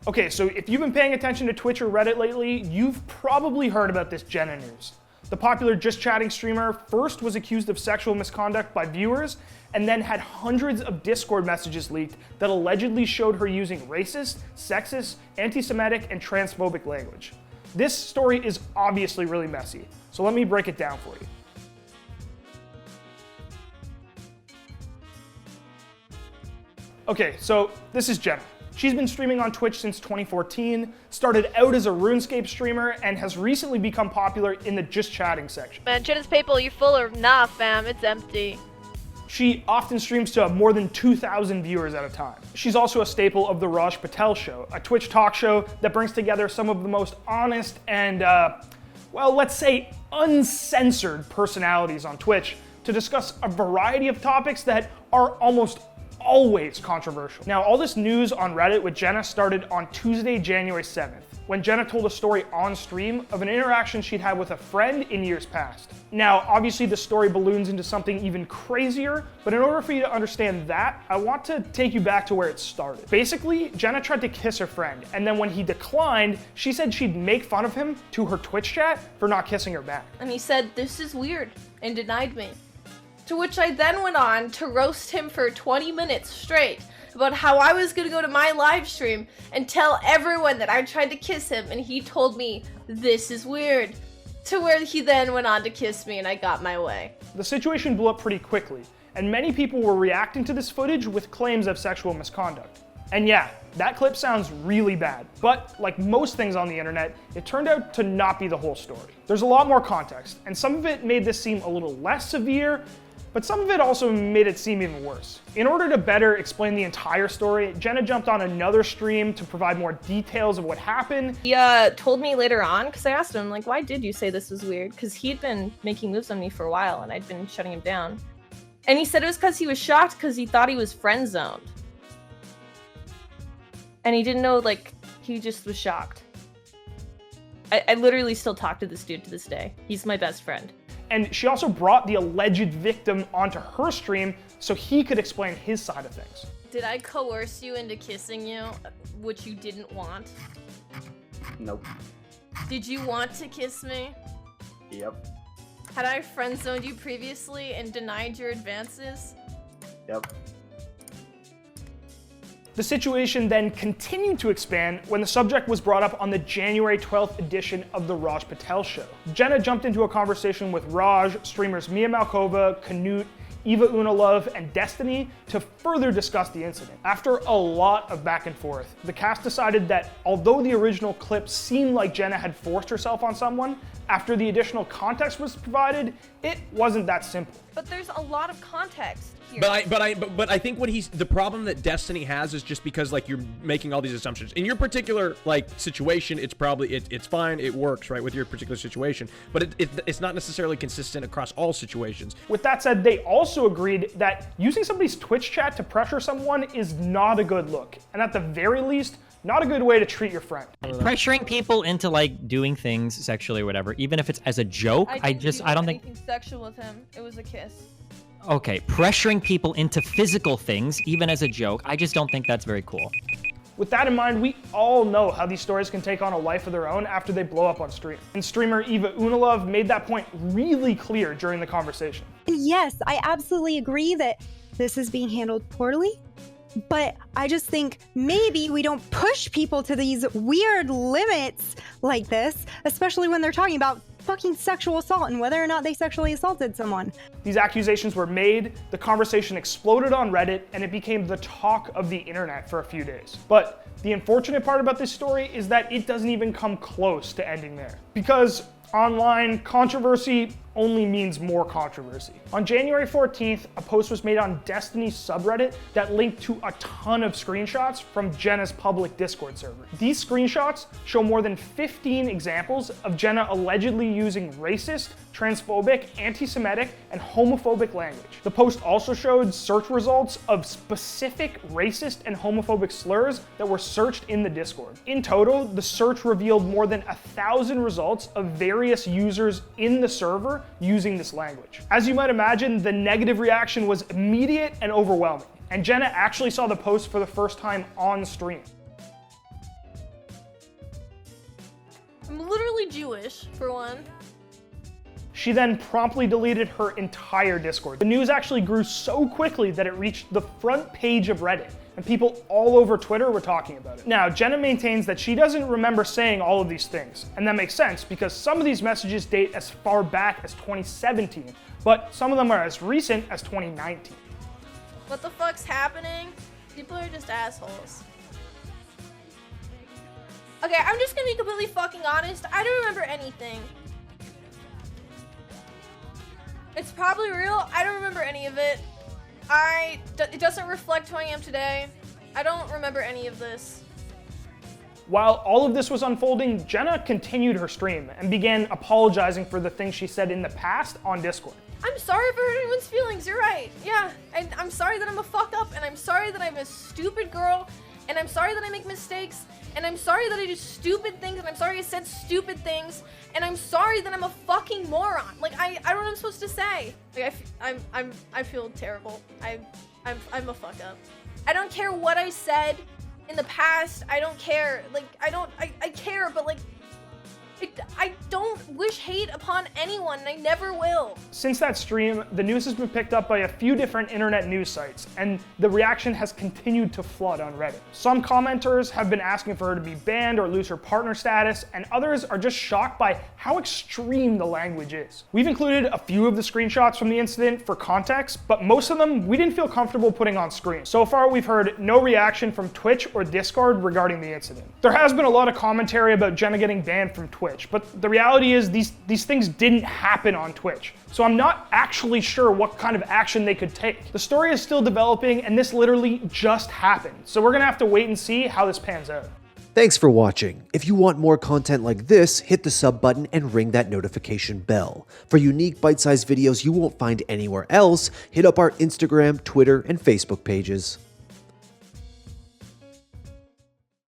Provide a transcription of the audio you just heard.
Okay, so if you've been paying attention to Twitch or Reddit lately, you've probably heard about this Jenna news. The popular Just Chatting streamer first was accused of sexual misconduct by viewers and then had hundreds of Discord messages leaked that allegedly showed her using racist, sexist, anti-Semitic, and transphobic language. This story is obviously really messy, so let me break it down for you. Okay, so this is Jenna. She's been streaming on Twitch since 2014, started out as a RuneScape streamer, and has recently become popular in the Just Chatting section. Man, Jenna's PayPal, you're full of nah, fam, it's empty. She often streams to more than 2,000 viewers at a time. She's also a staple of the Raj Patel Show, a Twitch talk show that brings together some of the most honest and, well, let's say uncensored personalities on Twitch to discuss a variety of topics that are almost always controversial. Now, all this news on Reddit with Jenna started on Tuesday, January 7th, when Jenna told a story on stream of an interaction she'd had with a friend in years past. Now, obviously the story balloons into something even crazier, but in order for you to understand that, I want to take you back to where it started. Basically, Jenna tried to kiss her friend, and then when he declined, she said she'd make fun of him to her Twitch chat for not kissing her back. And he said, "This is weird," and denied me. To which I then went on to roast him for 20 minutes straight about how I was gonna go to my live stream and tell everyone that I tried to kiss him, and he told me, "This is weird." To where he then went on to kiss me and I got my way. The situation blew up pretty quickly, and many people were reacting to this footage with claims of sexual misconduct. And yeah, that clip sounds really bad, but like most things on the internet, it turned out to not be the whole story. There's a lot more context, and some of it made this seem a little less severe, but some of it also made it seem even worse. In order to better explain the entire story, Jenna jumped on another stream to provide more details of what happened. He told me later on, because I asked him, like, why did you say this was weird? Because he'd been making moves on me for a while and I'd been shutting him down. And he said it was because he was shocked because he thought he was friend zoned. And he didn't know, like, he just was shocked. I literally still talk to this dude to this day. He's my best friend. And she also brought the alleged victim onto her stream so he could explain his side of things. Did I coerce you into kissing you, which you didn't want? Nope. Did you want to kiss me? Yep. Had I friend zoned you previously and denied your advances? Yep. The situation then continued to expand when the subject was brought up on the January 12th edition of the Raj Patel Show. Jenna jumped into a conversation with Raj, streamers Mia Malkova, Canute, Eva Unalove, and Destiny to further discuss the incident. After a lot of back and forth, the cast decided that although the original clip seemed like Jenna had forced herself on someone, after the additional context was provided, it wasn't that simple. But there's a lot of context here. But I think the problem that Destiny has is just because like you're making all these assumptions. In your particular like situation, it's probably it's fine, it works right with your particular situation, but it's not necessarily consistent across all situations. With that said, they also agreed that using somebody's Twitch chat to pressure someone is not a good look, and at the very least, not a good way to treat your friend. Pressuring people into like doing things sexually or whatever, even if it's as a joke, I don't think anything sexual with him. It was a kiss. Okay, pressuring people into physical things, even as a joke, I just don't think that's very cool. With that in mind, we all know how these stories can take on a life of their own after they blow up on stream. And streamer Eva Unalove made that point really clear during the conversation. Yes, I absolutely agree that this is being handled poorly, but I just think maybe we don't push people to these weird limits like this, especially when they're talking about fucking sexual assault and whether or not they sexually assaulted someone. These accusations were made, the conversation exploded on Reddit, and it became the talk of the internet for a few days. But the unfortunate part about this story is that it doesn't even come close to ending there. Because online controversy only means more controversy. On January 14th, a post was made on Destiny's subreddit that linked to a ton of screenshots from Jenna's public Discord server. These screenshots show more than 15 examples of Jenna allegedly using racist, transphobic, anti-Semitic, and homophobic language. The post also showed search results of specific racist and homophobic slurs that were searched in the Discord. In total, the search revealed more than 1,000 results of various users in the server using this language. As you might imagine, the negative reaction was immediate and overwhelming, and Jenna actually saw the post for the first time on stream. I'm literally Jewish, for one. She then promptly deleted her entire Discord. The news actually grew so quickly that it reached the front page of Reddit, and people all over Twitter were talking about it. Now, Jenna maintains that she doesn't remember saying all of these things, and that makes sense because some of these messages date as far back as 2017, but some of them are as recent as 2019. What the fuck's happening? People are just assholes. Okay, I'm just gonna be completely fucking honest. I don't remember anything. It's probably real. I don't remember any of it. It doesn't reflect who I am today. I don't remember any of this. While all of this was unfolding, Jenna continued her stream and began apologizing for the things she said in the past on Discord. I'm sorry if I hurt anyone's feelings. You're right. Yeah, and I'm sorry that I'm a fuck up, and I'm sorry that I'm a stupid girl, and I'm sorry that I make mistakes, and I'm sorry that I do stupid things, and I'm sorry I said stupid things, and I'm sorry that I'm a fucking moron. Like I don't know what I'm supposed to say. Like I feel terrible. I'm a fuck up. I don't care what I said in the past. I don't care. Like I care, but like I don't wish hate upon anyone, and I never will. Since that stream, the news has been picked up by a few different internet news sites, and the reaction has continued to flood on Reddit. Some commenters have been asking for her to be banned or lose her partner status, and others are just shocked by how extreme the language is. We've included a few of the screenshots from the incident for context, but most of them we didn't feel comfortable putting on screen. So far, we've heard no reaction from Twitch or Discord regarding the incident. There has been a lot of commentary about Jenna getting banned from Twitch, but the reality is these things didn't happen on Twitch. So I'm not actually sure what kind of action they could take. The story is still developing, and this literally just happened. So we're gonna have to wait and see how this pans out. Thanks for watching. If you want more content like this, hit the sub button and ring that notification bell. For unique bite-sized videos you won't find anywhere else, hit up our Instagram, Twitter, and Facebook pages.